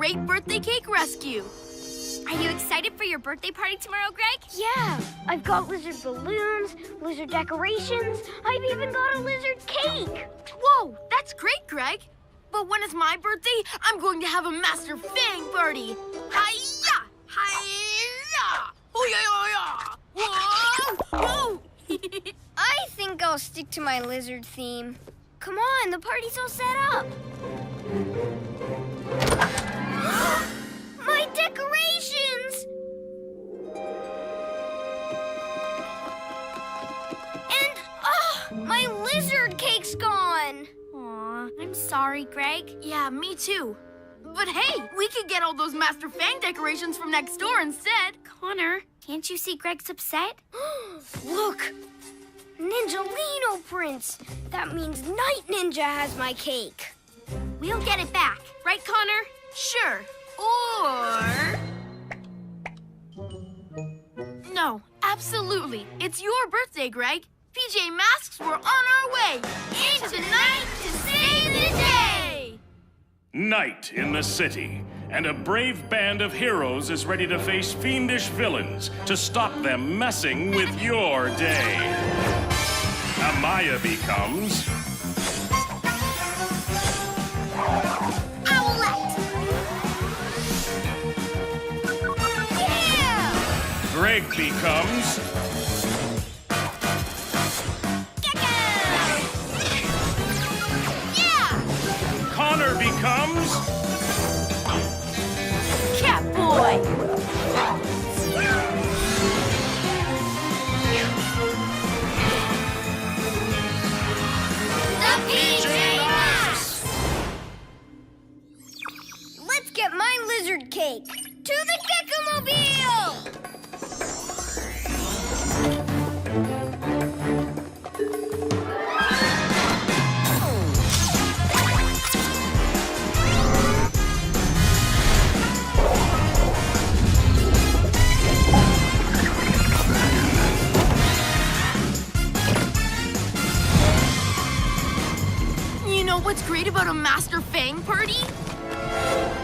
great birthday cake rescue. Are you excited for your birthday party tomorrow, Greg? Yeah, I've got lizard balloons, lizard decorations. I've even got a lizard cake. Whoa, that's great, Greg. But when it's my birthday, I'm going to have a Master Fang party. Hi-ya! Hi-ya! Hoo-ya-ya-ya! Whoa! Whoa! I think I'll stick to my lizard theme. Come on, the party's all set up. My decorations! And, my lizard cake's gone. Aw, I'm sorry, Greg. Yeah, me too. But hey, we could get all those Master Fang decorations from next door instead. Connor, can't you see Greg's upset? Look, Ninjalino prints. That means Night Ninja has my cake. We'll get it back. Right, Connor? Sure. Or... No, absolutely. It's your birthday, Greg. PJ Masks, we're on our way. Into the night to save the day. Night in the city, and a brave band of heroes is ready to face fiendish villains to stop them messing with your day. Amaya becomes... Greg becomes... Gekko! Yeah! Connor becomes... Catboy! The PJ Masks! Let's get my lizard cake. To the Gekko-mobile! You know what's great about a Master Fang party?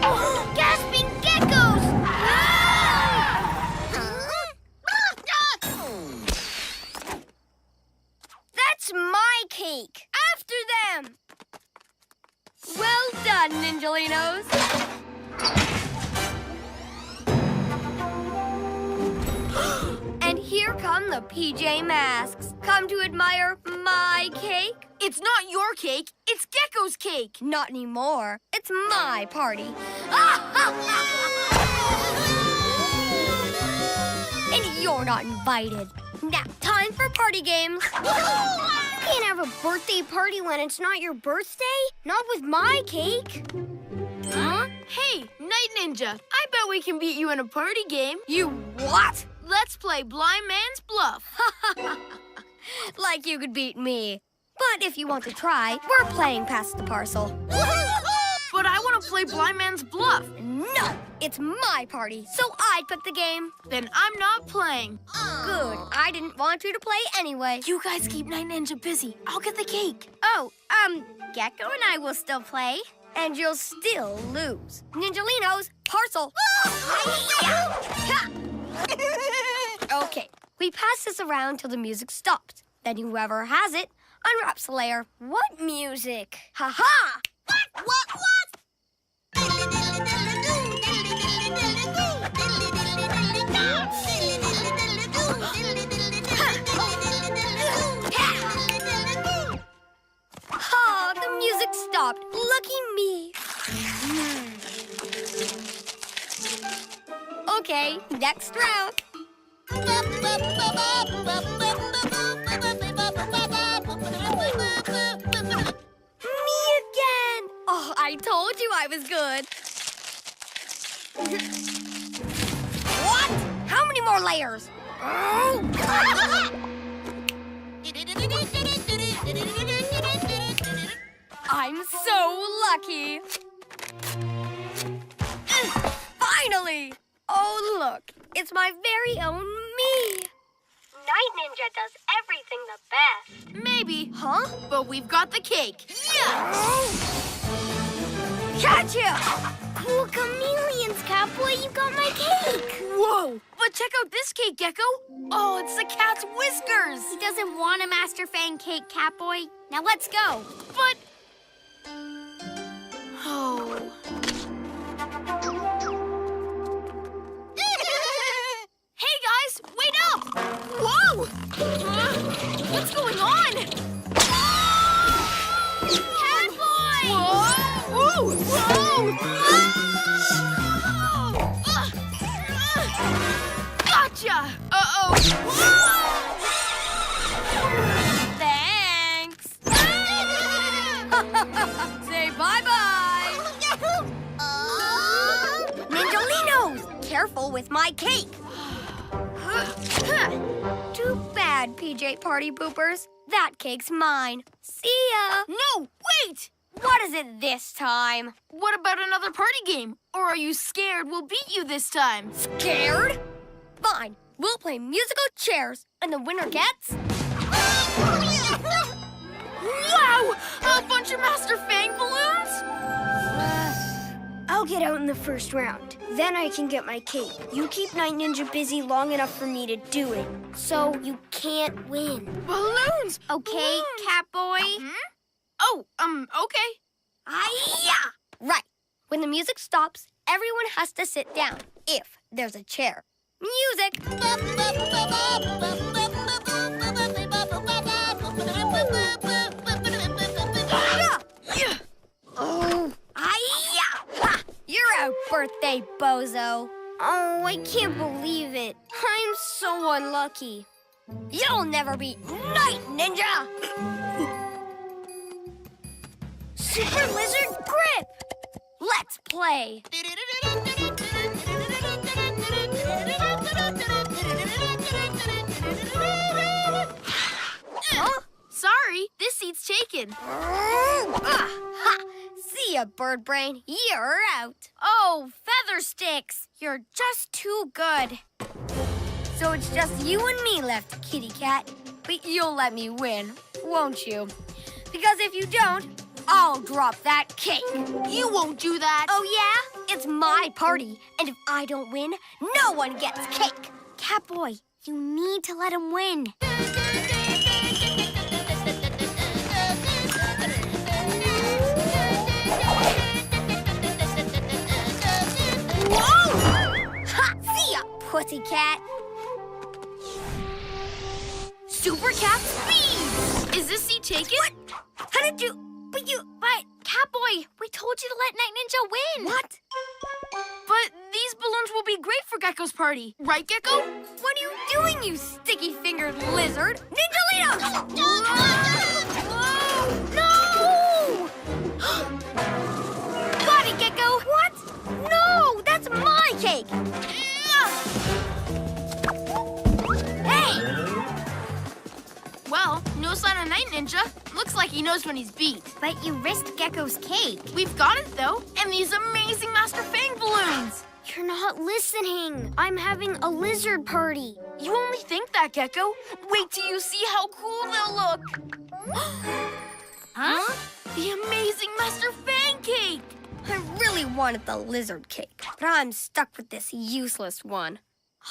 Oh, gasping geckos! That's my cake. After them. Well done, Ninjalinos. And here come the PJ Masks. Come to admire my cake? It's not your cake, it's Gekko's cake. Not anymore. It's my party. And you're not invited. Now, time for party games. You can't have a birthday party when it's not your birthday. Not with my cake. Huh? Hey, Night Ninja, I bet we can beat you in a party game. You what? Let's play Blind Man's Bluff. Like you could beat me. But if you want to try, we're playing Pass the Parcel. But I want to play Blind Man's Bluff. No, it's my party, so I pick the game. Then I'm not playing. Good, I didn't want you to play anyway. You guys keep Night Ninja busy. I'll get the cake. Oh, Gekko and I will still play. And you'll still lose. Ninjalinos, parcel. Okay, we pass this around till the music stops. Then whoever has it unwraps the layer. What music? Ha-ha! What? Oh, the music stopped. Lucky me. Okay, next round. Me again. Oh, I told you I was good. What? How many more layers? I'm so lucky. Finally! Oh, look. It's my very own me. Night Ninja does everything the best. Maybe. Huh? But we've got the cake. Yes! Gotcha! Cool chameleons, Catboy. You got my cake. Whoa! But check out this cake, Gekko. Oh, it's the cat's whiskers. He doesn't want a Master Fang cake, Catboy. Now let's go. But... Oh... Hey, guys! Wait up! Whoa! What's going on? Catboy! Whoa! Gotcha! Uh-oh! Thanks. Say bye-bye. Ninjalinos, careful with my cake. Too bad, PJ Party Poopers. That cake's mine. See ya. No, wait! What is it this time? What about another party game? Or are you scared we'll beat you this time? Scared? Fine. We'll play musical chairs, and the winner gets... Wow! A bunch of Master Fang balloons? I'll get out in the first round. Then I can get my cake. You keep Night Ninja busy long enough for me to do it. So you can't win. Balloons! Okay, Catboy? Oh, okay. Hi-ya! Right. When the music stops, everyone has to sit down, if there's a chair. Music! Yeah. Oh, hi-ya! Ha! You're out, birthday bozo. Oh, I can't believe it. I'm so unlucky. You'll never beat Night Ninja! Super Lizard Grip! Let's play. Huh? Sorry, this seat's taken. Ha! See ya, Bird Brain. You're out. Oh, Feather Sticks. You're just too good. So it's just you and me left, Kitty Cat. But you'll let me win, won't you? Because if you don't, I'll drop that cake. You won't do that. Oh, yeah? It's my party. And if I don't win, no one gets cake. Catboy, you need to let him win. Whoa! Ha! See ya, pussycat. Super Cat Speed! Is this seat taken? What? How did you... But Catboy, we told you to let Night Ninja win. What? But these balloons will be great for Gekko's party. Right, Gekko? What are you doing, you sticky-fingered lizard? Ninjalinos! No! Got it, Gekko. What? No, that's my cake. Hey! Well, no sign of Night Ninja. Looks like he knows when he's beat. But you risked Gekko's cake. We've got it, though. And these amazing Master Fang balloons. You're not listening. I'm having a lizard party. You only think that, Gekko. Wait till you see how cool they'll look. Huh? The amazing Master Fang cake. I really wanted the lizard cake, but I'm stuck with this useless one.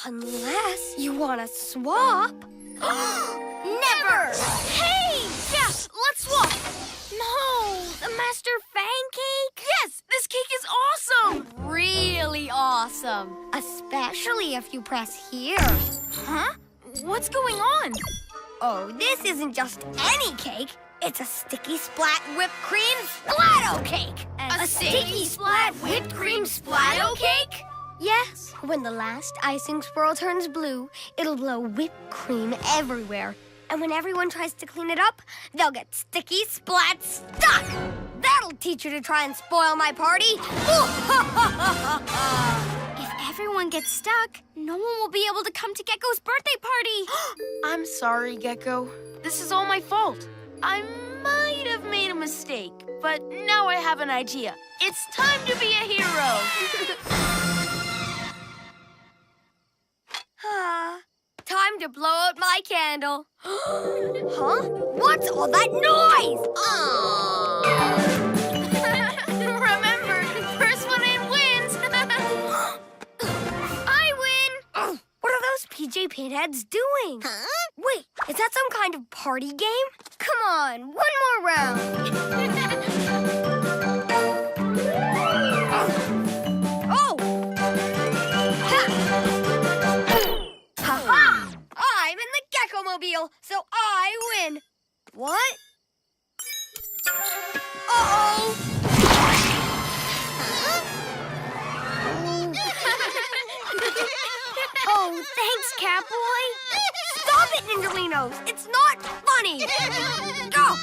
Unless you want to swap. Never! Hey! Yes, let's swap. No, the Master Fang cake? Yes, this cake is awesome. Really awesome. Especially if you press here. Huh? What's going on? Oh, this isn't just any cake. It's a sticky splat whipped cream splatto cake. A sticky splat whipped cream splatto cake? Yes. When the last icing swirl turns blue, it'll blow whipped cream everywhere. And when everyone tries to clean it up, they'll get sticky splat stuck. That'll teach you to try and spoil my party. If everyone gets stuck, no one will be able to come to Gekko's birthday party. I'm sorry, Gekko. This is all my fault. I might have made a mistake, but now I have an idea. It's time to be a hero. Time to blow out my candle. Huh? What's all that noise? Remember, first one in PJ Pinhead's doing? Huh? Wait, is that some kind of party game? Come on, one more round. Oh! Ha-ha! I'm in the Gekko-mobile, so I win. What? Uh-oh! Oh, thanks, Catboy. Stop it, Ninjalinos. It's not funny. Go!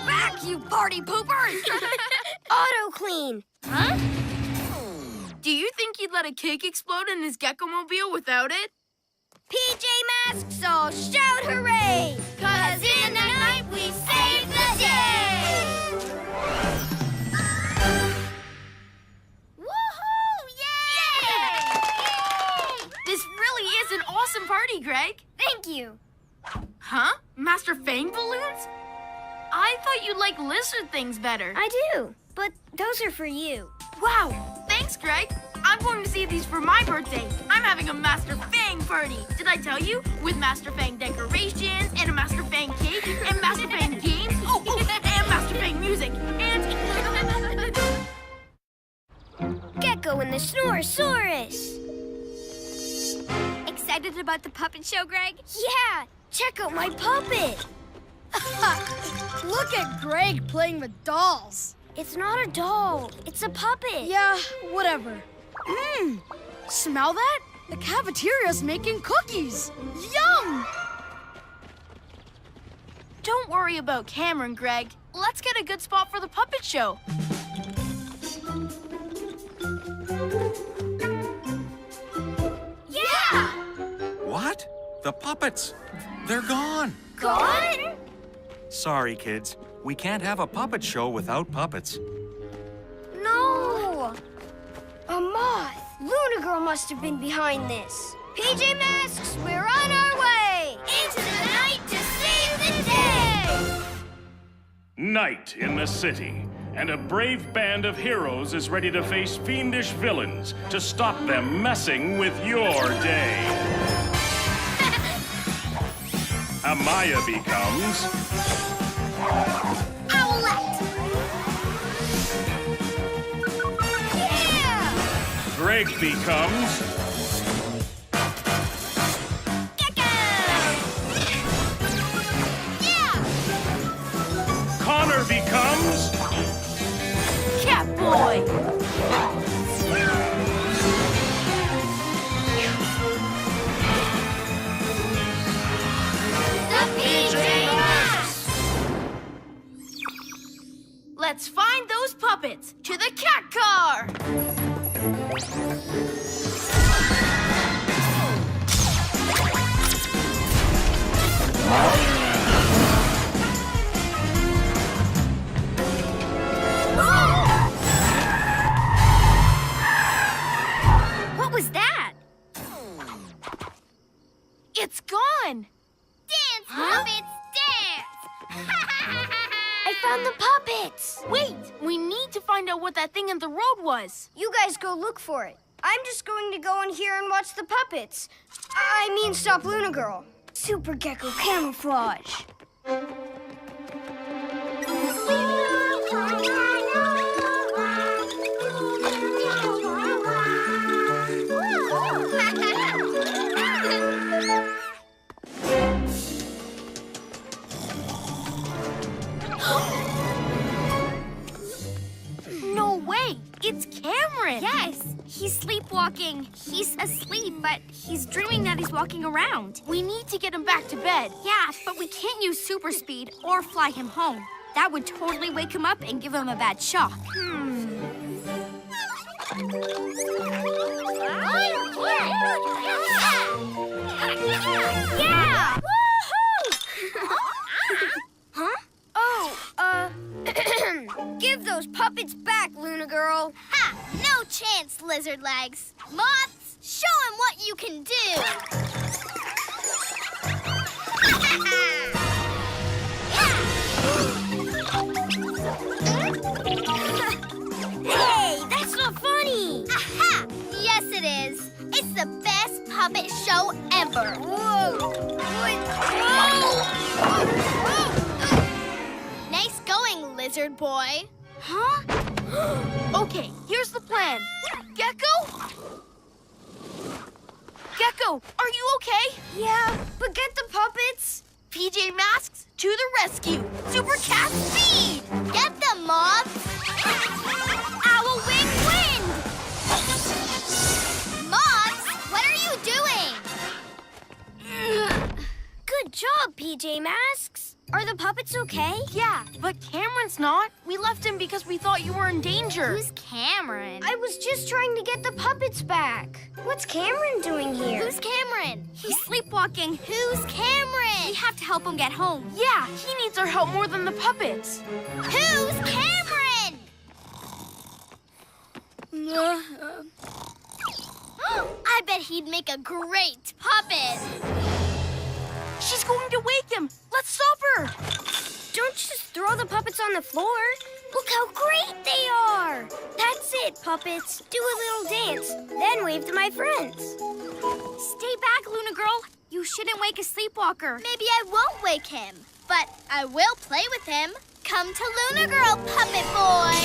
Back, you party poopers! Auto clean. Huh? Do you think he'd let a cake explode in his Gekko-mobile without it? PJ Masks, so shout hooray! 'Cause in the night we save the day! Woohoo! Yay! This really is an awesome party, Greg. Thank you. Huh? Master Fang balloons? I thought you liked lizard things better. I do, but those are for you. Wow, thanks, Greg. I'm going to see these for my birthday. I'm having a Master Fang party. Did I tell you? With Master Fang decorations, and a Master Fang cake, and Master Fang games, and Master Fang music, and... Gekko and the Snore-A-Sauras. Excited about the puppet show, Greg? Yeah, check out my puppet. Look at Greg playing with dolls. It's not a doll. It's a puppet. Yeah, whatever. Smell that? The cafeteria's making cookies. Yum! Don't worry about Cameron, Greg. Let's get a good spot for the puppet show. Yeah! What? The puppets. They're gone. Gone? Sorry, kids. We can't have a puppet show without puppets. No! A moth. Luna Girl must have been behind this. PJ Masks, we're on our way! Into the night to save the day! Night in the city, and a brave band of heroes is ready to face fiendish villains to stop them messing with your day. Amaya becomes Owlette! Yeah! Greg becomes Gekko! Yeah! Connor becomes Catboy! The PJ Masks! Let's find those puppets to the cat car! What was that? It's gone! Dance, puppets, dance! I found the puppets. Wait, we need to find out what that thing in the road was. You guys go look for it. I'm just going to go in here and watch the puppets. I mean, stop Luna Girl. Super Gekko camouflage. No way! It's Cameron! Yes, he's sleepwalking. He's asleep, but he's dreaming that he's walking around. We need to get him back to bed. Yeah, but we can't use super speed or fly him home. That would totally wake him up and give him a bad shock. Yeah! Give those puppets back, Luna Girl. Ha! No chance, lizard legs. Moths, show him what you can do. Hey, that's not funny. Aha! Yes, it is. It's the best puppet show ever. Whoa! Nice going, lizard boy. Huh? Okay, here's the plan. Gekko? Gekko, are you okay? Yeah, but get the puppets. PJ Masks, to the rescue. Super cat speed! Get them, Moths. Owl wing wind. Moths, what are you doing? Good job, PJ Masks. Are the puppets okay? Yeah, but Cameron's not. We left him because we thought you were in danger. Who's Cameron? I was just trying to get the puppets back. What's Cameron doing here? Who's Cameron? He's sleepwalking. Who's Cameron? We have to help him get home. Yeah, he needs our help more than the puppets. Who's Cameron? I bet he'd make a great puppet. She's going to wake him. Let's stop her. Don't just throw the puppets on the floor. Look how great they are. That's it, puppets. Do a little dance, then wave to my friends. Stay back, Luna Girl. You shouldn't wake a sleepwalker. Maybe I won't wake him, but I will play with him. Come to Luna Girl, puppet boy.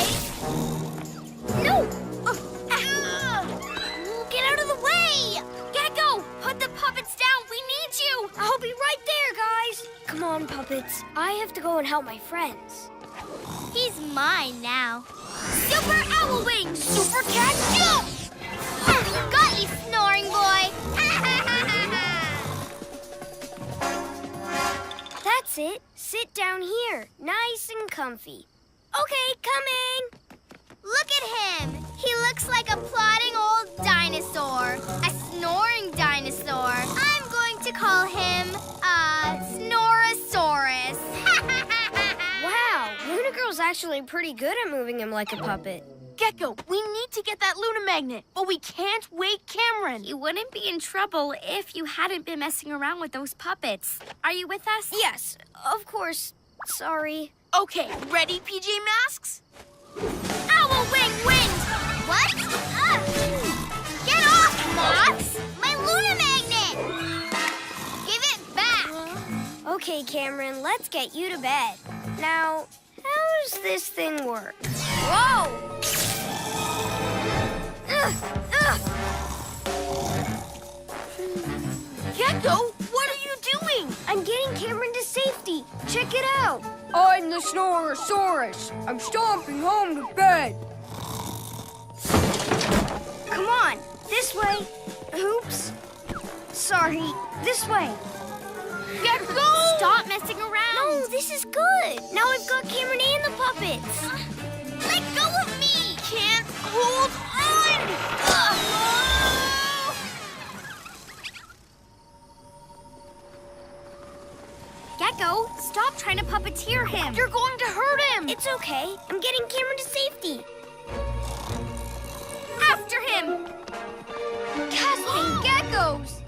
No! Get out of the way! Gekko, put the puppets down. We need you. I'll be right there, guys. Come on, puppets. I have to go and help my friends. He's mine now. Super Owl Wing! Super Cat Jump! Got you, snoring boy! That's it. Sit down here, nice and comfy. Okay, coming. Look at him! He looks like a plodding old dinosaur. A snoring dinosaur. I'm going to call him, Snore-A-Sauras. Wow, Luna Girl's actually pretty good at moving him like a puppet. Gekko, we need to get that Luna magnet, but we can't wake Cameron. You wouldn't be in trouble if you hadn't been messing around with those puppets. Are you with us? Yes, of course. Sorry. Okay, ready, PJ Masks? Owl wing wind! What? Get off, Moths! My Luna magnet! Give it back! Okay, Cameron, let's get you to bed. Now, how does this thing work? Whoa! Gekko, what are you doing? I'm getting Cameron to safety. Check it out. I'm the Snore-A-Sauras. I'm stomping home to bed. Come on, this way. Oops. Sorry, this way. Gekko! Stop messing around! No, this is good. Now I've got Cameron and the puppets. Let go of me! Can't hold on! Gekko, stop trying to puppeteer him. You're going to hurt him! It's okay. I'm getting Cameron to safety. After him! Casting geckos.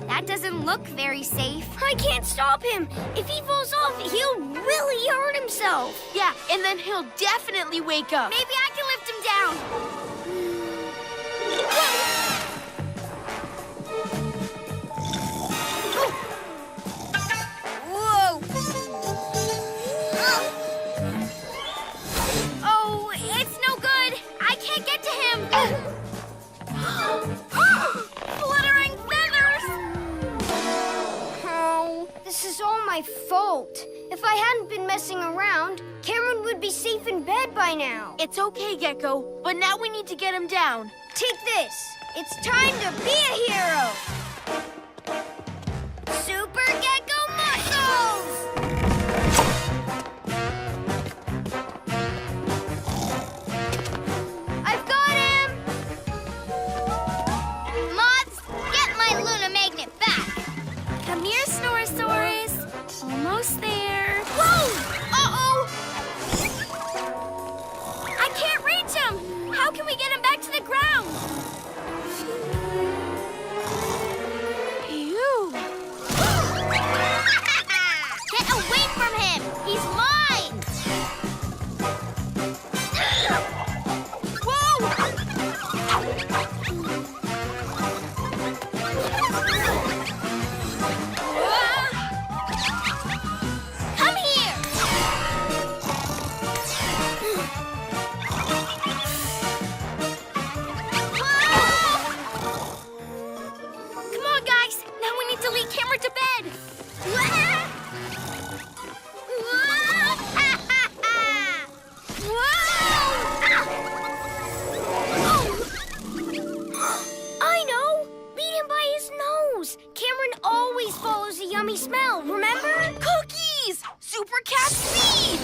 That doesn't look very safe. I can't stop him. If he falls off, he'll really hurt himself. Yeah, and then he'll definitely wake up. Maybe I can lift him down. Whoa. Oh, it's no good. I can't get to him. Fluttering feathers. Oh, this is all my fault. If I hadn't been messing around, Cameron would be safe in bed by now. It's okay, Gekko, but now we need to get him down. Take this. It's time to be a hero. Super Gekko muscles! I've got him! Moths, get my Luna magnet back. Come here, Snore-A-Sauras. Almost there. Whoa! Uh-oh! I can't reach him. How can we get him back to the ground? Come here! Come on, guys. Now we need to lead Cameron to bed. I know! Lead him by his nose. Cameron always follows a yummy smell, remember? Cookies! Super cat speed!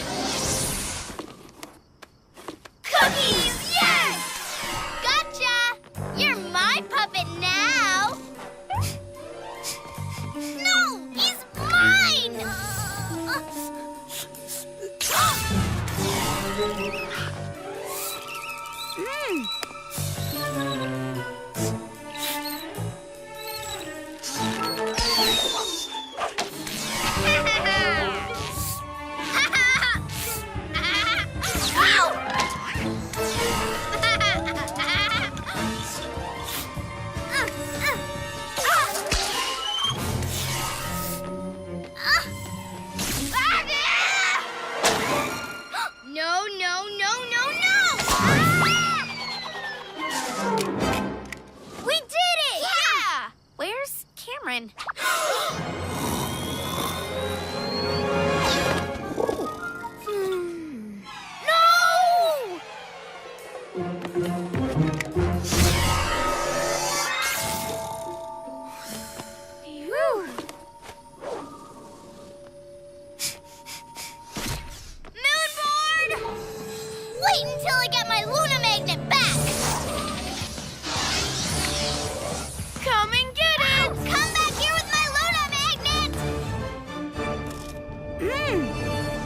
Cookies, yes! Gotcha! You're my puppet now! No! He's mine! No, no, no, no, no! We did it! Yeah! Where's Cameron? No! Moonboard! Wait until I get my Luna Magnet back! Come and get it! Come back here with my Luna Magnet!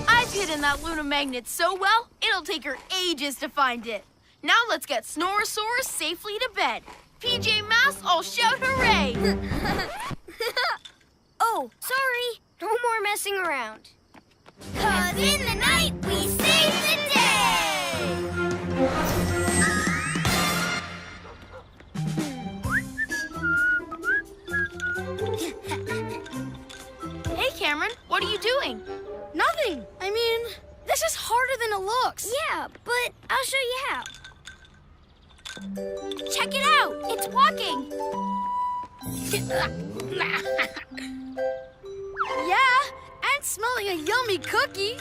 I've hidden that Luna magnet so well, it'll take her ages to find it. Now let's get Snore-A-Sauras safely to bed. PJ Masks, all shout hooray! Oh, sorry. No more messing around. 'Cause in the night we save the day! Hey, Cameron, what are you doing? Nothing. I mean, this is harder than it looks. Yeah, but I'll show you how. Check it out! It's walking! Yeah, and smelling a yummy cookie.